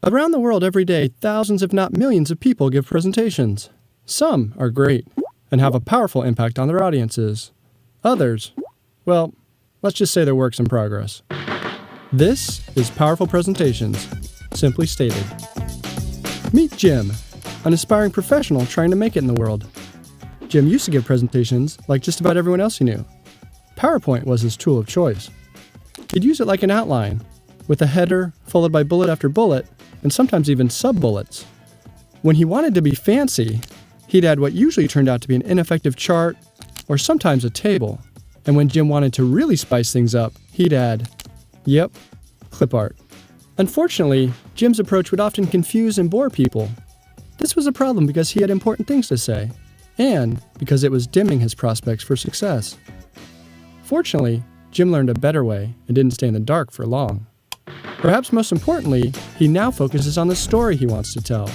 Around the world every day, thousands if not millions of people give presentations. Some are great and have a powerful impact on their audiences. Others, well, let's just say they're works in progress. This is Powerful Presentations, simply stated. Meet Jim, an aspiring professional trying to make it in the world. Jim used to give presentations like just about everyone else he knew. PowerPoint was his tool of choice. He'd use it like an outline, with a header followed by bullet after bullet, and sometimes even sub-bullets. When he wanted to be fancy, he'd add what usually turned out to be an ineffective chart, or sometimes a table. And when Jim wanted to really spice things up, he'd add, clip art. Unfortunately, Jim's approach would often confuse and bore people. This was a problem because he had important things to say, and because it was dimming his prospects for success. Fortunately, Jim learned a better way and didn't stay in the dark for long. Perhaps most importantly, he now focuses on the story he wants to tell.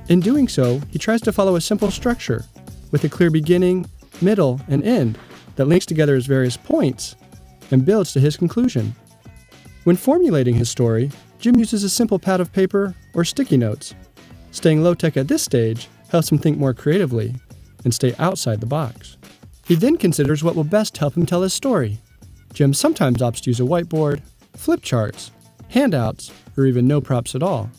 In doing so, he tries to follow a simple structure, with a clear beginning, middle, and end that links together his various points and builds to his conclusion. When formulating his story, Jim uses a simple pad of paper or sticky notes. Staying low-tech at this stage helps him think more creatively and stay outside the box. He then considers what will best help him tell his story. Jim sometimes opts to use a whiteboard, flip charts, handouts, or even no props at all.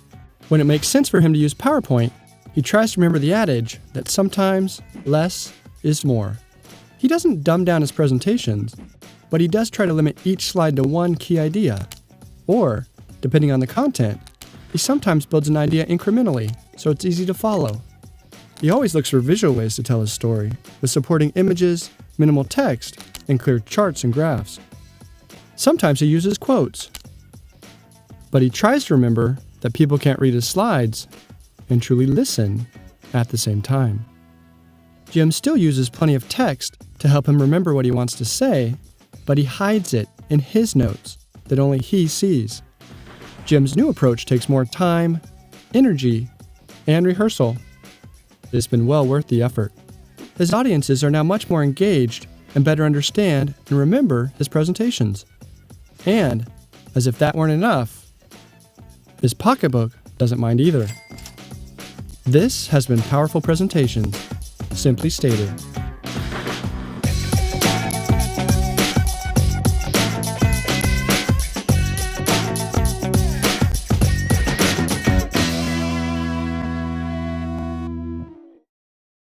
When it makes sense for him to use PowerPoint, he tries to remember the adage that sometimes less is more. He doesn't dumb down his presentations, but he does try to limit each slide to one key idea. Or, depending on the content, he sometimes builds an idea incrementally, so it's easy to follow. He always looks for visual ways to tell his story, with supporting images, minimal text, and clear charts and graphs. Sometimes he uses quotes, but he tries to remember that people can't read his slides and truly listen at the same time. Jim still uses plenty of text to help him remember what he wants to say, but he hides it in his notes that only he sees. Jim's new approach takes more time, energy, and rehearsal. It's been well worth the effort. His audiences are now much more engaged and better understand and remember his presentations. And, as if that weren't enough, his pocketbook doesn't mind either. This has been Powerful Presentations, simply stated.